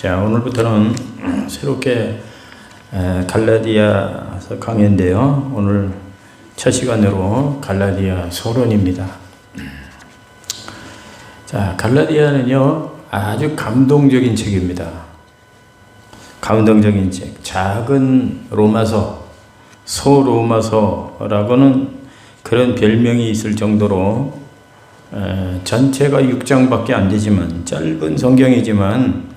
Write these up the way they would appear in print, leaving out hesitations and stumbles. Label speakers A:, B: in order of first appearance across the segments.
A: 자, 오늘부터는 새롭게 갈라디아서 강의인데요. 오늘 첫 시간으로 갈라디아 서론입니다. 자, 갈라디아는요, 아주 감동적인 책입니다. 감동적인 책. 작은 로마서, 소로마서라고는 그런 별명이 있을 정도로 전체가 6장밖에 안 되지만, 짧은 성경이지만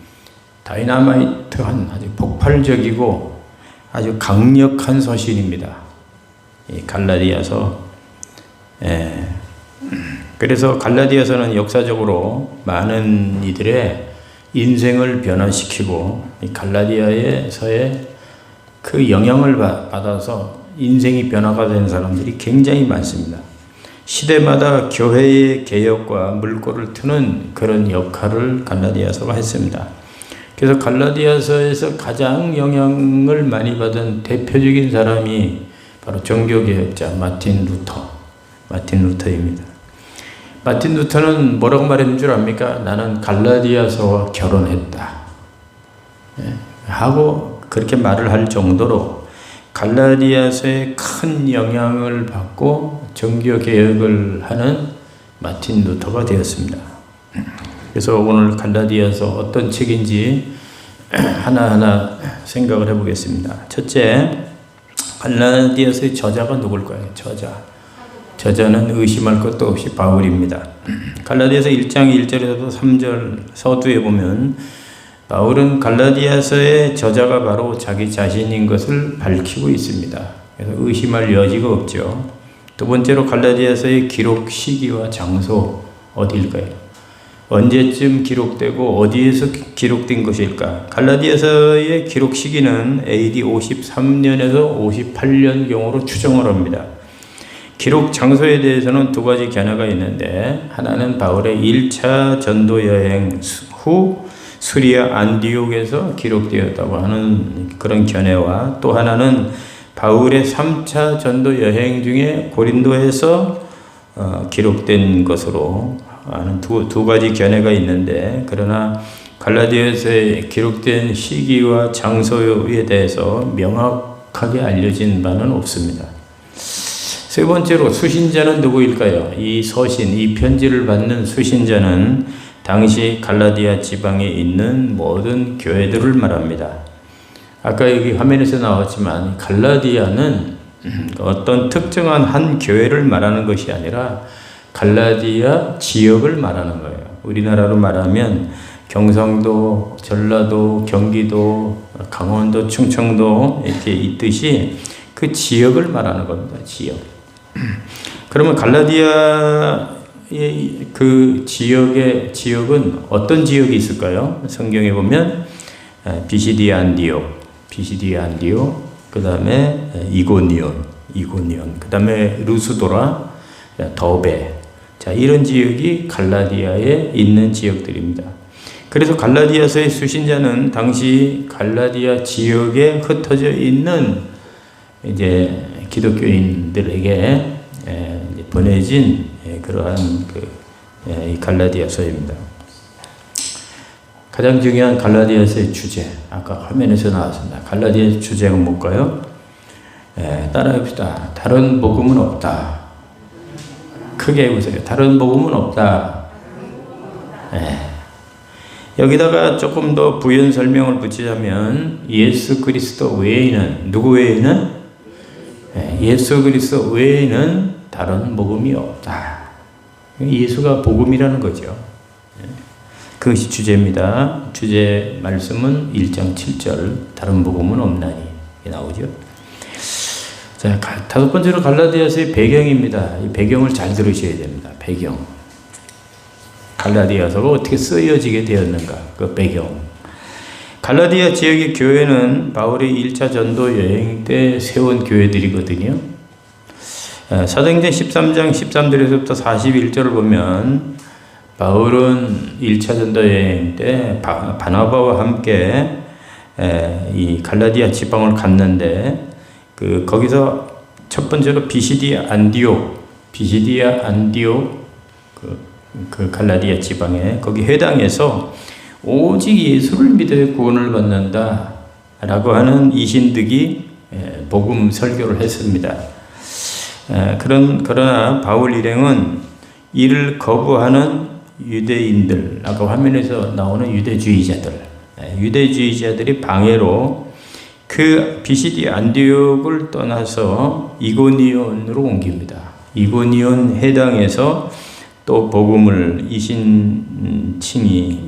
A: 다이나마이트한 아주 폭발적이고 아주 강력한 서신입니다. 이 갈라디아서. 그래서 갈라디아서는 역사적으로 많은 이들의 인생을 변화시키고, 이 갈라디아서의 그 영향을 받아서 인생이 변화가 된 사람들이 굉장히 많습니다. 시대마다 교회의 개혁과 물꼬를 트는 그런 역할을 갈라디아서가 했습니다. 그래서 갈라디아서에서 가장 영향을 많이 받은 대표적인 사람이 바로 종교개혁자 마틴 루터입니다. 마틴 루터는 뭐라고 말했는 줄 압니까? 나는 갈라디아서와 결혼했다 하고 그렇게 말을 할 정도로 갈라디아서에 큰 영향을 받고 종교개혁을 하는 마틴 루터가 되었습니다. 그래서 오늘 갈라디아서 어떤 책인지 하나하나 생각을 해보겠습니다. 첫째, 갈라디아서의 저자가 누굴까요? 저자는 의심할 것도 없이 바울입니다. 갈라디아서 1장 1절에서 3절 서두에 보면 바울은 갈라디아서의 저자가 바로 자기 자신인 것을 밝히고 있습니다. 그래서 의심할 여지가 없죠. 두 번째로 갈라디아서의 기록 시기와 장소 어디일까요? 언제쯤 기록되고 어디에서 기록된 것일까? 갈라디아서의 기록 시기는 AD 53년에서 58년경으로 추정을 합니다. 기록 장소에 대해서는 두 가지 견해가 있는데, 하나는 바울의 1차 전도 여행 후 수리아 안디옥에서 기록되었다고 하는 그런 견해와, 또 하나는 바울의 3차 전도 여행 중에 고린도에서 기록된 것으로 하는 두 가지 견해가 있는데, 그러나 갈라디아서에 기록된 시기와 장소에 대해서 명확하게 알려진 바는 없습니다. 세 번째로 수신자는 누구일까요? 이 서신, 이 편지를 받는 수신자는 당시 갈라디아 지방에 있는 모든 교회들을 말합니다. 아까 여기 화면에서 나왔지만 갈라디아는 어떤 특정한 한 교회를 말하는 것이 아니라 갈라디아 지역을 말하는 거예요. 우리나라로 말하면 경상도, 전라도, 경기도, 강원도, 충청도 이렇게 있듯이 그 지역을 말하는 겁니다. 지역. 그러면 갈라디아의 그 지역은 어떤 지역이 있을까요? 성경에 보면 비시디아 안디옥, 그 다음에 이고니온, 그 다음에 루스도라, 더베. 자, 이런 지역이 갈라디아에 있는 지역들입니다. 그래서 갈라디아서의 수신자는 당시 갈라디아 지역에 흩어져 있는 이제 기독교인들에게 보내진 그러한 이 갈라디아서입니다. 가장 중요한 갈라디아서의 주제, 아까 화면에서 나왔습니다. 갈라디아의 주제가 뭘까요? 따라해봅시다. 다른 복음은 없다. 크게 해보세요. 다른 복음은 없다. 여기다가 조금 더 부연 설명을 붙이자면, 예수 그리스도 외에는, 누구 외에는? 예수 그리스도 외에는 다른 복음이 없다. 예수가 복음이라는 거죠. 그것이 주제입니다. 주제 말씀은 1장 7절, 다른 복음은 없나니 나오죠. 자, 다섯 번째로 갈라디아서의 배경입니다. 이 배경을 잘 들으셔야 됩니다. 배경. 갈라디아서가 어떻게 쓰여지게 되었는가, 그 배경. 갈라디아 지역의 교회는 바울의 1차 전도 여행 때 세운 교회들이거든요. 사도행전 13장 13절에서부터 41절을 보면 바울은 1차 전도 여행 때 바나바와 함께 이 갈라디아 지방을 갔는데, 거기서 첫 번째로 비시디아 안디옥 그 갈라디아 지방에 거기 회당에서 오직 예수를 믿어야 구원을 받는다 라고 하는 이신득이 복음 설교를 했습니다. 그러나 바울 일행은 이를 거부하는 유대인들, 아까 화면에서 나오는 유대주의자들이 방해로 그 비시디 안디옥을 떠나서 이고니온으로 옮깁니다. 이고니온 해당에서 또 복음을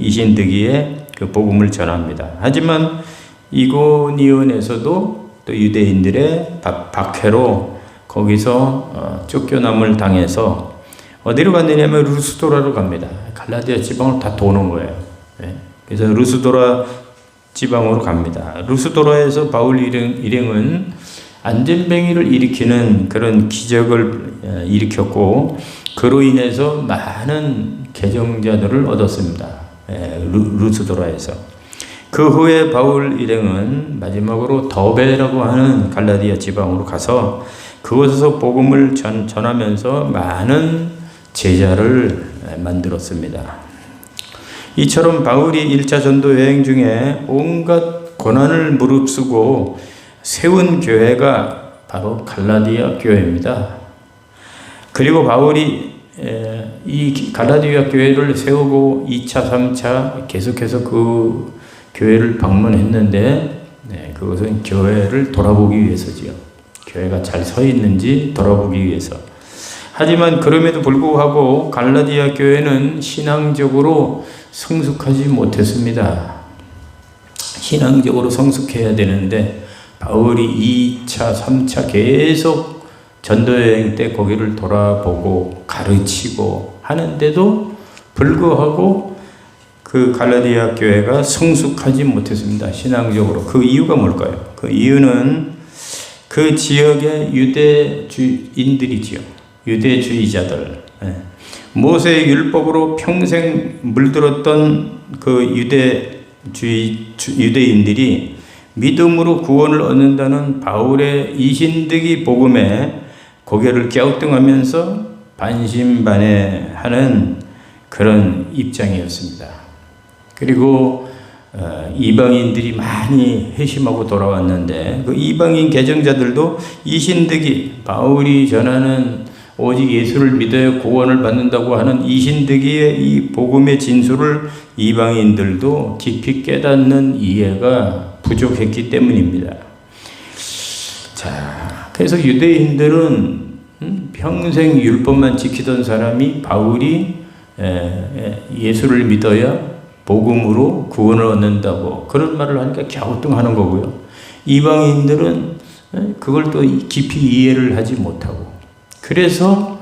A: 이신득이의 그 복음을 전합니다. 하지만 이고니온에서도 또 유대인들의 박해로 거기서 쫓겨남을 당해서 어디로 갔느냐면 루스도라로 갑니다. 갈라디아 지방을 다 도는 거예요. 그래서 루스도라 지방으로 갑니다. 루스도라에서 바울 일행은 안전뱅이를 일으키는 그런 기적을 일으켰고 그로 인해서 많은 개종자들을 얻었습니다. 루스도라에서. 그 후에 바울 일행은 마지막으로 더베라고 하는 갈라디아 지방으로 가서 그곳에서 복음을 전하면서 많은 제자를 만들었습니다. 이처럼 바울이 1차 전도 여행 중에 온갖 고난을 무릅쓰고 세운 교회가 바로 갈라디아 교회입니다. 그리고 바울이 이 갈라디아 교회를 세우고 2차, 3차 계속해서 그 교회를 방문했는데 그것은 교회를 돌아보기 위해서지요. 교회가 잘 서 있는지 돌아보기 위해서. 하지만 그럼에도 불구하고 갈라디아 교회는 신앙적으로 성숙하지 못했습니다. 신앙적으로 성숙해야 되는데 바울이 2차, 3차 계속 전도여행 때 거기를 돌아보고 가르치고 하는데도 불구하고 그 갈라디아 교회가 성숙하지 못했습니다. 신앙적으로. 그 이유가 뭘까요? 그 이유는 그 지역의 유대주인들이지요. 유대주의자들. 모세의 율법으로 평생 물들었던 그 유대인들이 믿음으로 구원을 얻는다는 바울의 이신득이 복음에 고개를 갸우뚱하면서 반신반의하는 그런 입장이었습니다. 그리고 이방인들이 많이 회심하고 돌아왔는데 그 이방인 개정자들도 이신득이 바울이 전하는 오직 예수를 믿어야 구원을 받는다고 하는 이신득이의 이 복음의 진술을 이방인들도 깊이 깨닫는 이해가 부족했기 때문입니다. 자, 그래서 유대인들은 평생 율법만 지키던 사람이 바울이 예수를 믿어야 복음으로 구원을 얻는다고 그런 말을 하니까 갸우뚱하는 거고요. 이방인들은 그걸 또 깊이 이해를 하지 못하고 그래서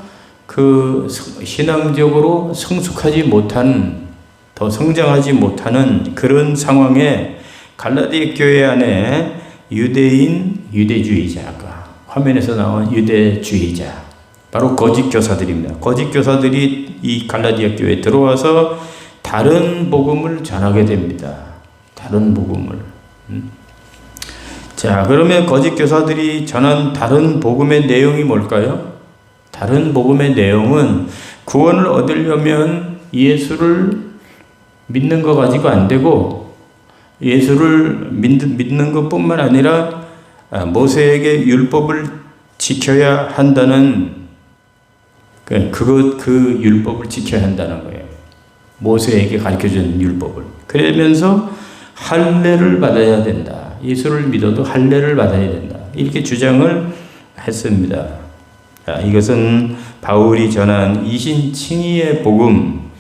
A: 그 신앙적으로 성숙하지 못한, 더 성장하지 못하는 그런 상황에 갈라디아 교회 안에 유대주의자가, 화면에서 나온 유대주의자, 바로 거짓 교사들입니다. 거짓 교사들이 이 갈라디아 교회에 들어와서 다른 복음을 전하게 됩니다. 다른 복음을. 자, 그러면 거짓 교사들이 전한 다른 복음의 내용이 뭘까요? 다른 복음의 내용은 구원을 얻으려면 예수를 믿는 거 가지고 안 되고 예수를 믿는 것뿐만 아니라 모세에게 율법을 지켜야 한다는 그 율법을 지켜야 한다는 거예요. 모세에게 가르쳐준 율법을. 그러면서 할례를 받아야 된다. 예수를 믿어도 할례를 받아야 된다. 이렇게 주장을 했습니다. 자, 이것은 바울이 전한 이신칭의의 복음,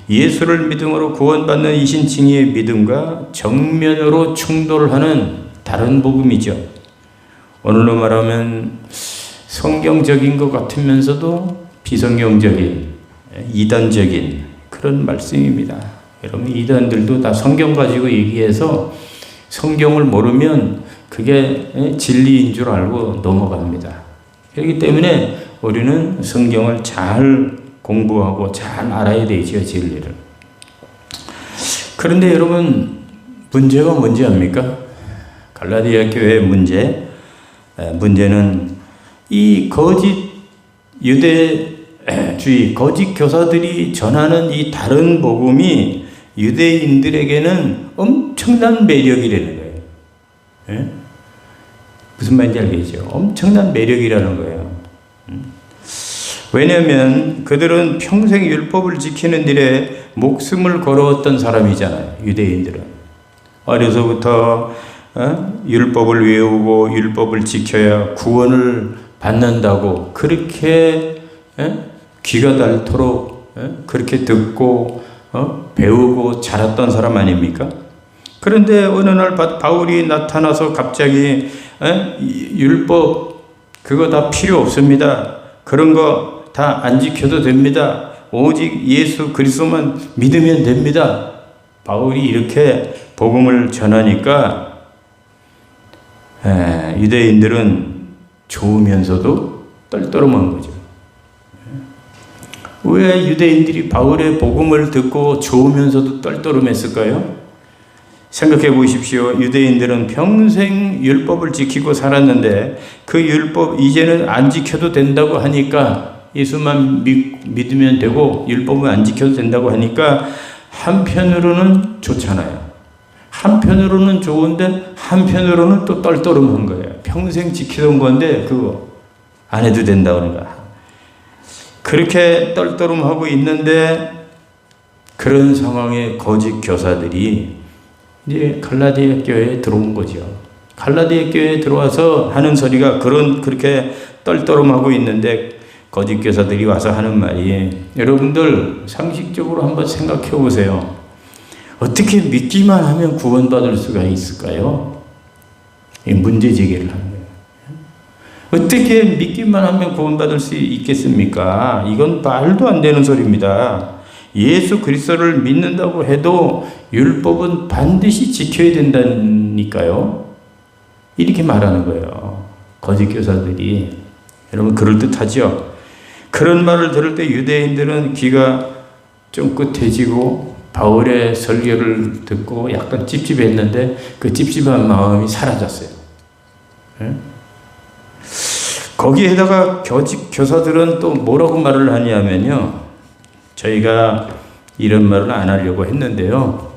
A: 예수를 믿음으로 구원받는 이신칭의의 믿음과 정면으로 충돌하는 다른 복음이죠. 오늘로 말하면 성경적인 것 같으면서도 비성경적인, 이단적인 그런 말씀입니다. 여러분, 이단들도 다 성경 가지고 얘기해서 성경을 모르면 그게 진리인 줄 알고 넘어갑니다. 그렇기 때문에 우리는 성경을 잘 공부하고 잘 알아야 되죠, 진리를. 그런데 여러분, 문제가 뭔지 압니까? 갈라디아 교회의 문제는 이 거짓 유대주의, 거짓 교사들이 전하는 이 다른 복음이 유대인들에게는 엄청난 매력이라는 거예요. 예? 무슨 말인지 알겠죠? 엄청난 매력이라는 거예요. 왜냐하면 그들은 평생 율법을 지키는 일에 목숨을 걸어왔던 사람이잖아요. 유대인들은 어려서부터 율법을 외우고 율법을 지켜야 구원을 받는다고 그렇게 귀가 닳도록 그렇게 듣고 배우고 자랐던 사람 아닙니까? 그런데 어느 날 바울이 나타나서 갑자기 율법 그거 다 필요 없습니다. 그런 거 다 안 지켜도 됩니다. 오직 예수 그리스도만 믿으면 됩니다. 바울이 이렇게 복음을 전하니까 유대인들은 좋으면서도 떨떠름한 거죠. 왜 유대인들이 바울의 복음을 듣고 좋으면서도 떨떠름했을까요? 생각해 보십시오. 유대인들은 평생 율법을 지키고 살았는데 그 율법 이제는 안 지켜도 된다고 하니까 예수만 믿으면 되고 율법은 안 지켜도 된다고 하니까 한편으로는 좋잖아요. 한편으로는 좋은데 한편으로는 또 떨떠름한 거예요. 평생 지키던 건데 그거 안 해도 된다고 하는 거야. 그렇게 떨떠름하고 있는데 그런 상황에 거짓 교사들이 이제 갈라디아 교회에 들어온 거죠. 갈라디아 교회에 들어와서 하는 소리가 그렇게 떨떠름하고 있는데 거짓 교사들이 와서 하는 말이 여러분들 상식적으로 한번 생각해 보세요. 어떻게 믿기만 하면 구원받을 수가 있을까요? 이 문제 제기를 하는 거예요. 어떻게 믿기만 하면 구원받을 수 있겠습니까? 이건 말도 안 되는 소리입니다. 예수 그리스도를 믿는다고 해도 율법은 반드시 지켜야 된다니까요. 이렇게 말하는 거예요. 거짓 교사들이. 여러분 그럴듯하죠? 그런 말을 들을 때 유대인들은 귀가 쫑긋해지고 바울의 설교를 듣고 약간 찝찝했는데 그 찝찝한 마음이 사라졌어요. 네? 거기에다가 거짓 교사들은 또 뭐라고 말을 하냐면요. 저희가 이런 말을 안 하려고 했는데요.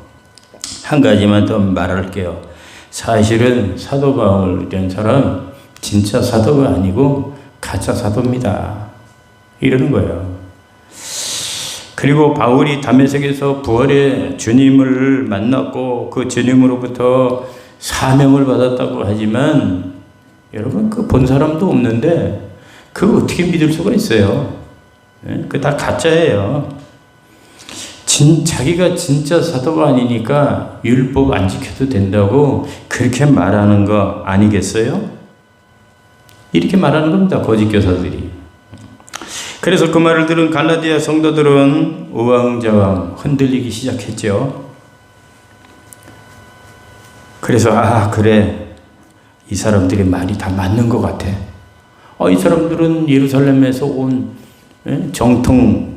A: 한 가지만 더 말할게요. 사실은 사도 바울이라는 사람 진짜 사도가 아니고 가짜 사도입니다. 이러는 거예요. 그리고 바울이 다메섹에서 부활의 주님을 만났고 그 주님으로부터 사명을 받았다고 하지만 여러분 그 본 사람도 없는데 그거 어떻게 믿을 수가 있어요? 그거 다 가짜예요. 자기가 진짜 사도가 아니니까 율법 안 지켜도 된다고 그렇게 말하는 거 아니겠어요? 이렇게 말하는 겁니다. 거짓 교사들이. 그래서 그 말을 들은 갈라디아 성도들은 우왕좌왕 흔들리기 시작했죠. 그래서 그래 이 사람들의 말이 다 맞는 것 같아. 이 사람들은 예루살렘에서 온 정통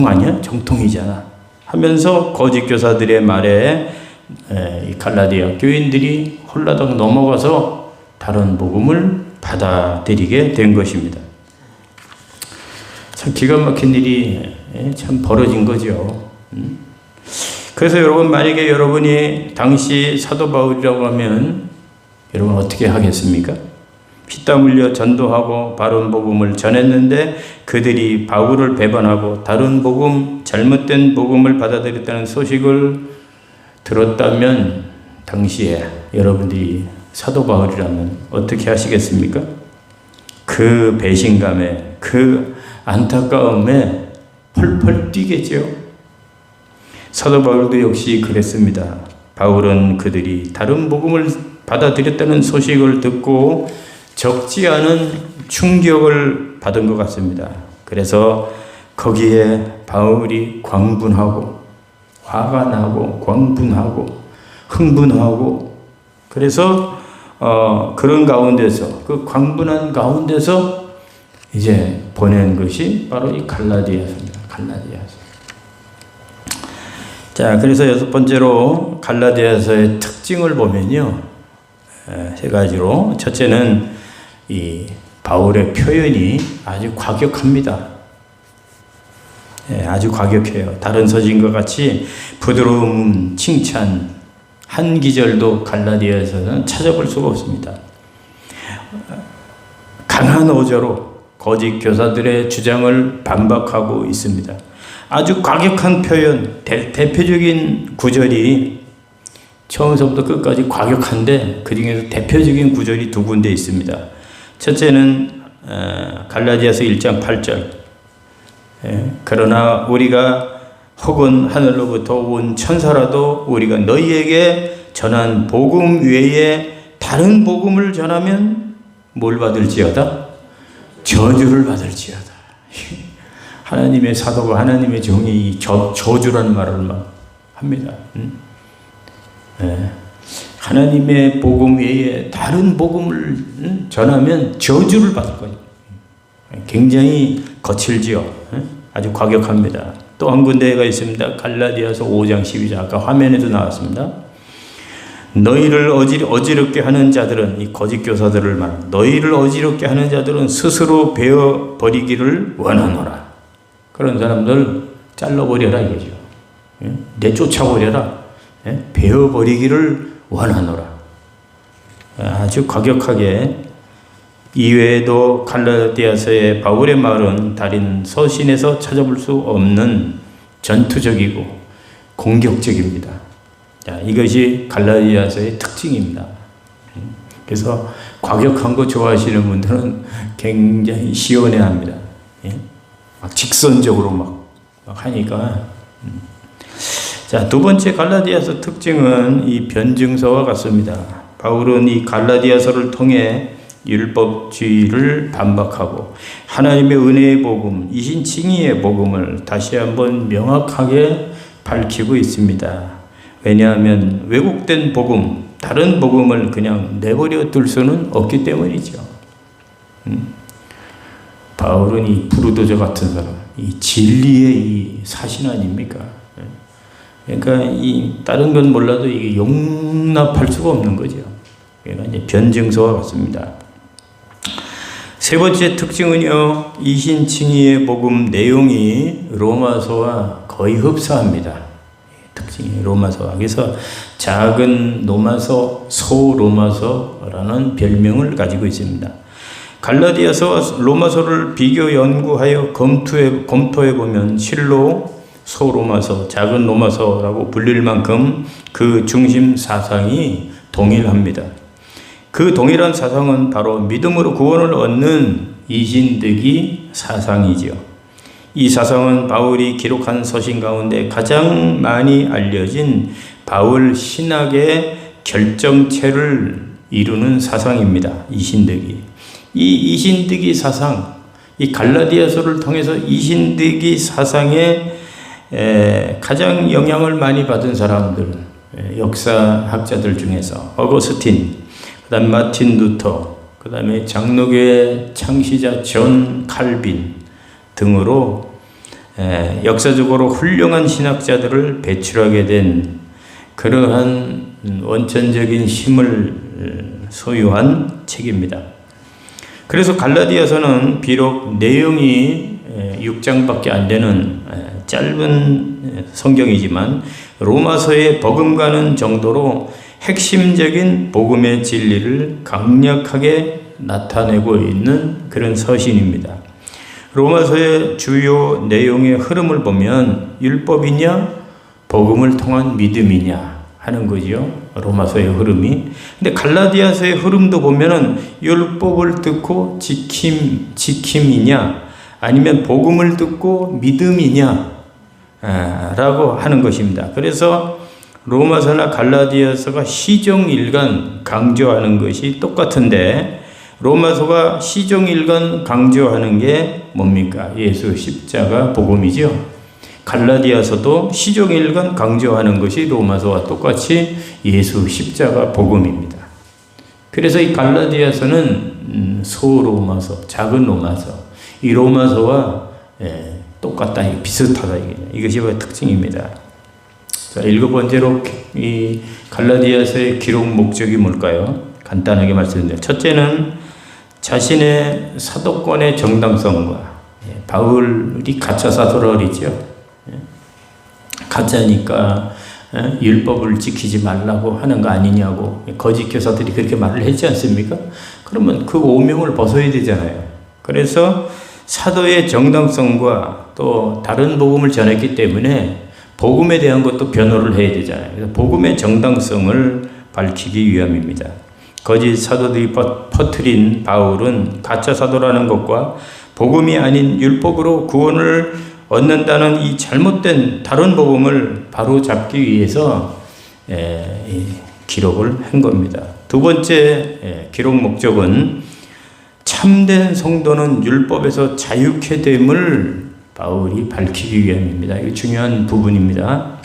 A: 아니야? 정통이잖아 하면서 거짓 교사들의 말에 갈라디아 교인들이 홀라당 넘어가서 다른 복음을 받아들이게 된 것입니다. 참 기가 막힌 일이 참 벌어진 거죠. 그래서 여러분 만약에 여러분이 당시 사도 바울이라고 하면 여러분 어떻게 하겠습니까? 피땀 흘려 전도하고 바른 복음을 전했는데 그들이 바울을 배반하고 다른 복음, 잘못된 복음을 받아들였다는 소식을 들었다면 당시에 여러분들이 사도 바울이라면 어떻게 하시겠습니까? 그 배신감에 그 안타까움에 펄펄 뛰겠죠. 사도 바울도 역시 그랬습니다. 바울은 그들이 다른 복음을 받아들였다는 소식을 듣고 적지 않은 충격을 받은 것 같습니다. 그래서 거기에 바울이 광분하고 화가 나고 광분하고 흥분하고 그래서 그런 가운데서 그 광분한 가운데서 이제 보낸 것이 바로 이 갈라디아서입니다. 갈라디아서. 자, 그래서 여섯 번째로 갈라디아서의 특징을 보면요. 세 가지로. 첫째는 이 바울의 표현이 아주 과격합니다. 아주 과격해요. 다른 서신과 같이 부드러움, 칭찬, 한 기절도 갈라디아서는 찾아볼 수가 없습니다. 강한 어조로 거짓 교사들의 주장을 반박하고 있습니다. 아주 과격한 표현, 대표적인 구절이 처음부터 끝까지 과격한데 그 중에서 대표적인 구절이 두 군데 있습니다. 첫째는 갈라디아서 1장 8절. 그러나 우리가 혹은 하늘로부터 온 천사라도 우리가 너희에게 전한 복음 외에 다른 복음을 전하면 뭘 받을지어다? 저주를 받을지어다. 하나님의 사도가 하나님의 종이 저주라는 말을 막 합니다. 하나님의 복음 외에 다른 복음을 전하면 저주를 받을 거예요. 굉장히 거칠지요. 아주 과격합니다. 또 한 군데가 있습니다. 갈라디아서 5장 12절. 아까 화면에도 나왔습니다. 너희를 어지럽게 하는 자들은, 이 거짓 교사들을 말합니다. 너희를 어지럽게 하는 자들은 스스로 베어 버리기를 원하노라. 그런 사람들 잘라버려라 이거죠. 내쫓아버려라. 베어 버리기를 원하노라. 아주 과격하게. 이외에도 갈라디아서의 바울의 말은 다른 서신에서 찾아볼 수 없는 전투적이고 공격적입니다. 이것이 갈라디아서의 특징입니다. 그래서 과격한 거 좋아하시는 분들은 굉장히 시원해합니다. 막 직선적으로 막 하니까. 자, 두 번째 갈라디아서 특징은 이 변증서와 같습니다. 바울은 이 갈라디아서를 통해 율법주의를 반박하고 하나님의 은혜의 복음, 이신 칭의의 복음을 다시 한번 명확하게 밝히고 있습니다. 왜냐하면 왜곡된 복음, 다른 복음을 그냥 내버려 둘 수는 없기 때문이죠. 바울은 이 부르도저 같은 사람, 이 진리의 이 사신 아닙니까? 그러니까 이 다른 건 몰라도 이게 용납할 수가 없는 거죠. 그러니까 이제 변증서와 같습니다. 세 번째 특징은요, 이신칭의의 복음 내용이 로마서와 거의 흡사합니다. 특징이 로마서와. 그래서 작은 로마서, 소로마서라는 별명을 가지고 있습니다. 갈라디아서와 로마서를 비교 연구하여 검토해 보면 실로 소로마서, 작은 로마서라고 불릴 만큼 그 중심 사상이 동일합니다. 그 동일한 사상은 바로 믿음으로 구원을 얻는 이신득이 사상이지요. 이 사상은 바울이 기록한 서신 가운데 가장 많이 알려진 바울 신학의 결정체를 이루는 사상입니다. 이신득이. 이 이신득이 사상, 이 갈라디아서를 통해서 이신득이 사상에 가장 영향을 많이 받은 사람들은 역사학자들 중에서 어거스틴, 그 다음 마틴 루터, 그 다음에 장로교의 창시자 존 칼빈 등으로 역사적으로 훌륭한 신학자들을 배출하게 된 그러한 원천적인 힘을 소유한 책입니다. 그래서 갈라디아서는 비록 내용이 6장밖에 안 되는 짧은 성경이지만 로마서에 버금가는 정도로 핵심적인 복음의 진리를 강력하게 나타내고 있는 그런 서신입니다. 로마서의 주요 내용의 흐름을 보면 율법이냐 복음을 통한 믿음이냐 하는 거죠. 로마서의 흐름이. 근데 갈라디아서의 흐름도 보면은 율법을 듣고 지킴이냐 아니면 복음을 듣고 믿음이냐 라고 하는 것입니다. 그래서 로마서나 갈라디아서가 시종일관 강조하는 것이 똑같은데 로마서가 시종일관 강조하는 게 뭡니까? 예수 십자가 복음이죠. 갈라디아서도 시종일관 강조하는 것이 로마서와 똑같이 예수 십자가 복음입니다. 그래서 이 갈라디아서는 소로마서, 작은 로마서, 이 로마서와 똑같다, 비슷하다, 이것이 특징입니다. 자, 일곱 번째로 이 갈라디아서의 기록 목적이 뭘까요? 간단하게 말씀드려요. 첫째는 자신의 사도권의 정당성과 바울이 가짜 사도라 그랬죠. 가짜니까 율법을 지키지 말라고 하는 거 아니냐고 거짓 교사들이 그렇게 말을 했지 않습니까? 그러면 그 오명을 벗어야 되잖아요. 그래서 사도의 정당성과 또 다른 복음을 전했기 때문에 복음에 대한 것도 변호를 해야 되잖아요. 그래서 복음의 정당성을 밝히기 위함입니다. 거짓 사도들이 퍼뜨린 바울은 가짜 사도라는 것과 복음이 아닌 율법으로 구원을 얻는다는 이 잘못된 다른 복음을 바로 잡기 위해서 기록을 한 겁니다. 두 번째 기록 목적은 참된 성도는 율법에서 자유케 됨을 바울이 밝히기 위함입니다. 이게 중요한 부분입니다.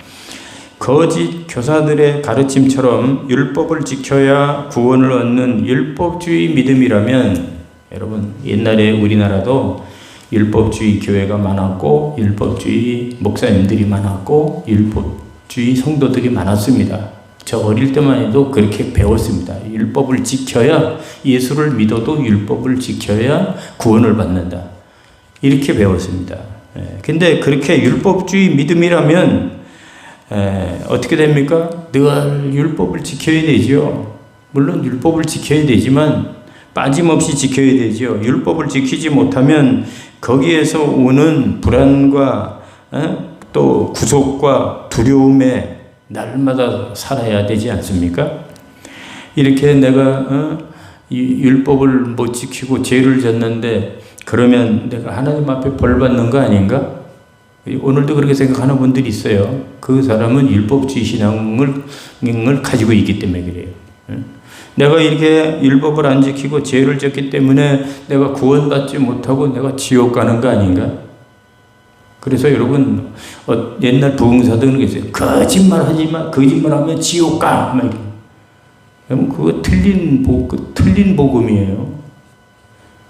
A: 거짓 교사들의 가르침처럼 율법을 지켜야 구원을 얻는 율법주의 믿음이라면, 여러분 옛날에 우리나라도 율법주의 교회가 많았고 율법주의 목사님들이 많았고 율법주의 성도들이 많았습니다. 저 어릴 때만 해도 그렇게 배웠습니다. 율법을 지켜야, 예수를 믿어도 율법을 지켜야 구원을 받는다, 이렇게 배웠습니다. 근데 그렇게 율법주의 믿음이라면 어떻게 됩니까? 늘 율법을 지켜야 되죠. 물론 율법을 지켜야 되지만 빠짐없이 지켜야 되죠. 율법을 지키지 못하면 거기에서 오는 불안과 또 구속과 두려움에 날마다 살아야 되지 않습니까? 이렇게 내가 율법을 못 지키고 죄를 졌는데 그러면 내가 하나님 앞에 벌 받는 거 아닌가? 오늘도 그렇게 생각하는 분들이 있어요. 그 사람은 율법주의 신앙을 가지고 있기 때문에 그래요. 내가 이렇게 율법을 안 지키고 죄를 졌기 때문에 내가 구원받지 못하고 내가 지옥 가는 거 아닌가? 그래서 여러분 옛날 부흥사들은 그랬어요. 거짓말하지 마. 거짓말하면 지옥 가. 여러분 그거 틀린 복음이에요.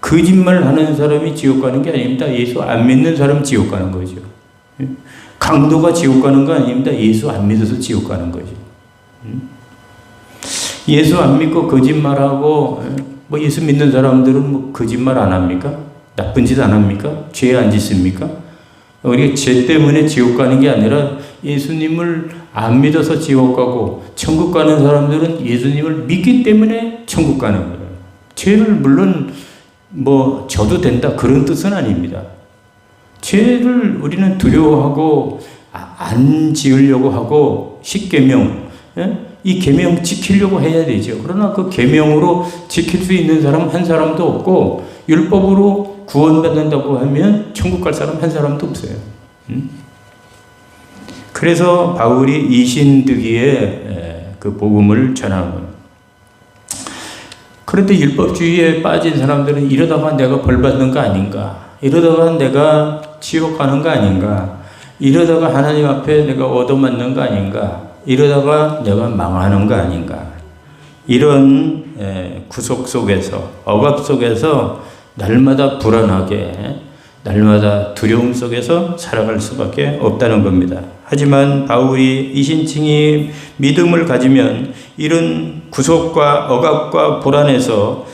A: 거짓말하는 사람이 지옥 가는 게 아닙니다. 예수 안 믿는 사람 지옥 가는 거죠. 강도가 지옥 가는 거 아닙니다. 예수 안 믿어서 지옥 가는 거죠. 예수 안 믿고 거짓말하고 뭐 예수 믿는 사람들은 뭐 거짓말 안 합니까? 나쁜 짓 안 합니까? 죄 안 짓습니까? 우리가 죄 때문에 지옥 가는 게 아니라 예수님을 안 믿어서 지옥 가고, 천국 가는 사람들은 예수님을 믿기 때문에 천국 가는 거예요. 죄를 물론 뭐 져도 된다 그런 뜻은 아닙니다. 죄를 우리는 두려워하고 안 지으려고 하고 십계명, 이 계명 지키려고 해야 되죠. 그러나 그 계명으로 지킬 수 있는 사람 한 사람도 없고, 율법으로 구원받는다고 하면 천국 갈 사람 한 사람도 없어요. 그래서 바울이 이신득이의 그 복음을 전하는 거예요. 그런데 율법주의에 빠진 사람들은 이러다가 내가 벌 받는 거 아닌가, 이러다가 내가 지옥 가는 거 아닌가, 이러다가 하나님 앞에 내가 얻어맞는 거 아닌가, 이러다가 내가 망하는 거 아닌가, 이런 구속 속에서, 억압 속에서 날마다 불안하게, 날마다 두려움 속에서 살아갈 수밖에 없다는 겁니다. 하지만 바울이 이신층이 믿음을 가지면 이런 구속과 억압과 불안에서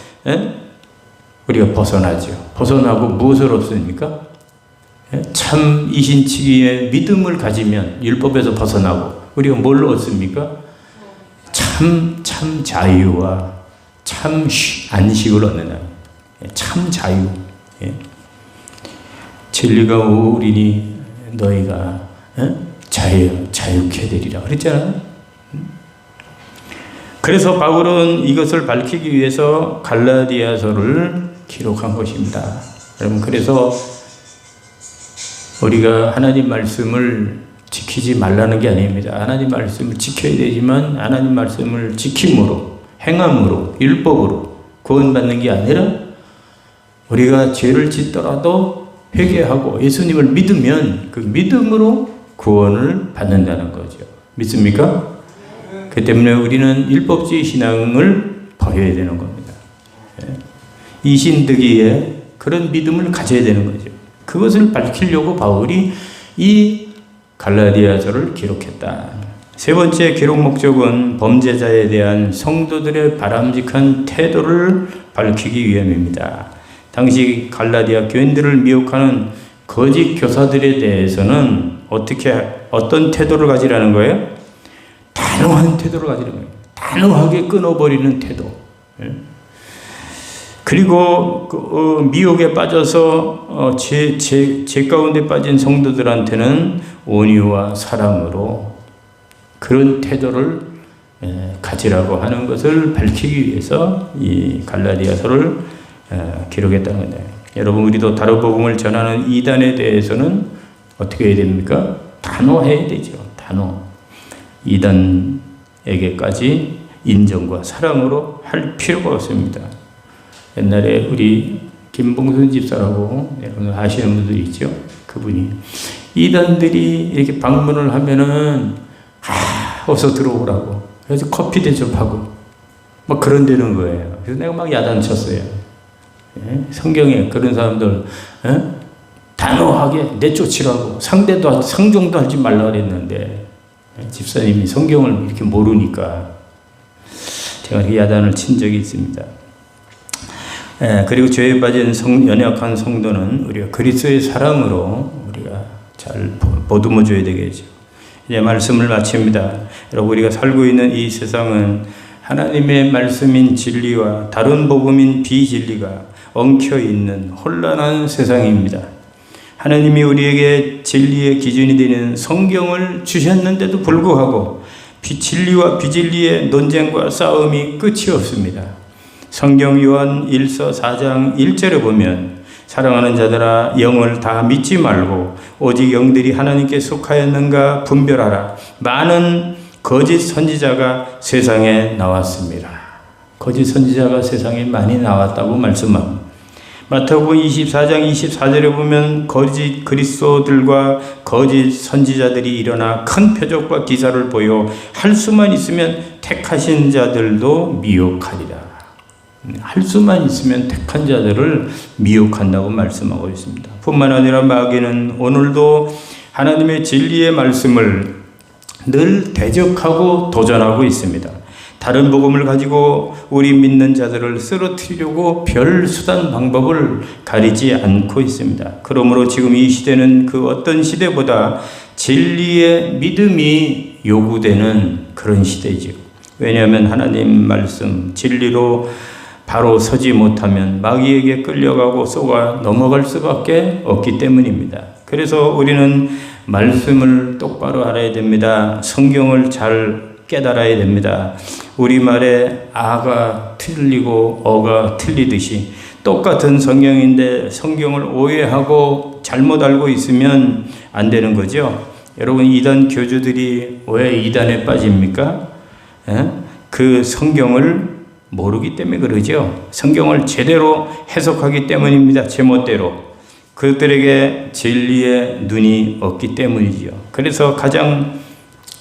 A: 우리가 벗어나죠. 벗어나고 무엇을 얻습니까? 참 이신층의 믿음을 가지면 율법에서 벗어나고 우리가 뭘 얻습니까? 참 자유와 참 안식을 얻는, 참 자유. 진리가 오리니 너희가 자유케 되리라 그랬잖아요. 그래서 바울은 이것을 밝히기 위해서 갈라디아서를 기록한 것입니다. 여러분, 그래서 우리가 하나님 말씀을 지키지 말라는 게 아닙니다. 하나님 말씀을 지켜야 되지만 하나님 말씀을 지킴으로, 행함으로, 율법으로 구원받는 게 아니라 우리가 죄를 짓더라도 회개하고 예수님을 믿으면 그 믿음으로 구원을 받는다는 거죠. 믿습니까? 그 때문에 우리는 율법주의 신앙을 버려야 되는 겁니다. 이신득이의 그런 믿음을 가져야 되는 거죠. 그것을 밝히려고 바울이 이 갈라디아서를 기록했다. 세 번째 기록 목적은 범죄자에 대한 성도들의 바람직한 태도를 밝히기 위함입니다. 당시 갈라디아 교인들을 미혹하는 거짓 교사들에 대해서는 어떤 태도를 가지라는 거예요? 단호한 태도를 가지는 거예요. 단호하게 끊어버리는 태도. 그리고 미혹에 빠져서 제 가운데 빠진 성도들한테는 온유와 사랑으로 그런 태도를 가지라고 하는 것을 밝히기 위해서 이 갈라디아서를 기록했다는 건데, 여러분 우리도 다른 복음을 전하는 이단에 대해서는 어떻게 해야 됩니까? 단호해야 되죠. 단호. 이단에게까지 인정과 사랑으로 할 필요가 없습니다. 옛날에 우리 김봉순 집사라고 여러분 아시는 분들이 있죠. 그분이 이단들이 이렇게 방문을 하면은 어서 들어오라고 그래서 커피 대접하고 막 그런 데는 거예요. 그래서 내가 막 야단쳤어요. 성경에 그런 사람들 단호하게 내쫓으라고 상종도 하지 말라 그랬는데 집사님이 성경을 이렇게 모르니까 제가 이렇게 야단을 친 적이 있습니다. 그리고 죄에 빠진 연약한 성도는 우리가 그리스도의 사랑으로 우리가 잘 보듬어 줘야 되겠죠. 이제 말씀을 마칩니다. 여러분 우리가 살고 있는 이 세상은 하나님의 말씀인 진리와 다른 복음인 비진리가 엉켜 있는 혼란한 세상입니다. 하나님이 우리에게 진리의 기준이 되는 성경을 주셨는데도 불구하고 진리와 비진리의 논쟁과 싸움이 끝이 없습니다. 성경 요한 1서 4장 1절에 보면 사랑하는 자들아 영을 다 믿지 말고 오직 영들이 하나님께 속하였는가 분별하라. 많은 거짓 선지자가 세상에 나왔습니다. 거짓 선지자가 세상에 많이 나왔다고 말씀합니다. 마태복음 24장 24절에 보면 거짓 그리스도들과 거짓 선지자들이 일어나 큰 표적과 기사를 보여 할 수만 있으면 택하신 자들도 미혹하리라. 할 수만 있으면 택한 자들을 미혹한다고 말씀하고 있습니다. 뿐만 아니라 마귀는 오늘도 하나님의 진리의 말씀을 늘 대적하고 도전하고 있습니다. 다른 복음을 가지고 우리 믿는 자들을 쓰러뜨리려고 별 수단 방법을 가리지 않고 있습니다. 그러므로 지금 이 시대는 그 어떤 시대보다 진리의 믿음이 요구되는 그런 시대지요. 왜냐하면 하나님 말씀 진리로 바로 서지 못하면 마귀에게 끌려가고 쏘아 넘어갈 수밖에 없기 때문입니다. 그래서 우리는 말씀을 똑바로 알아야 됩니다. 성경을 잘 깨달아야 됩니다. 우리말에 아가 틀리고 어가 틀리듯이 똑같은 성경인데 성경을 오해하고 잘못 알고 있으면 안 되는 거죠. 여러분 이단 교주들이 왜 이단에 빠집니까? 그 성경을 모르기 때문에 그러죠. 성경을 제대로 해석하기 때문입니다. 제멋대로. 그들에게 진리의 눈이 없기 때문이지요. 그래서 가장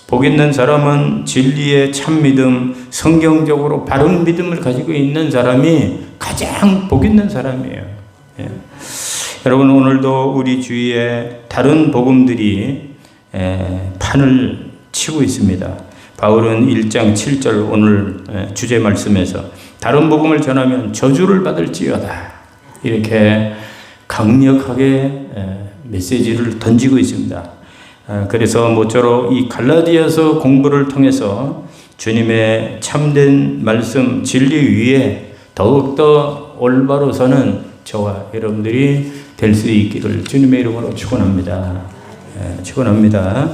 A: 복 있는 사람은 진리의 참 믿음, 성경적으로 바른 믿음을 가지고 있는 사람이 가장 복 있는 사람이에요. 여러분 오늘도 우리 주위에 다른 복음들이 판을 치고 있습니다. 바울은 1장 7절 오늘 주제 말씀에서 다른 복음을 전하면 저주를 받을지어다 이렇게 강력하게 메시지를 던지고 있습니다. 그래서 모쪼록 이 갈라디아서 공부를 통해서 주님의 참된 말씀 진리 위에 더욱더 올바로 서는 저와 여러분들이 될 수 있기를 주님의 이름으로 축원합니다. 축원합니다.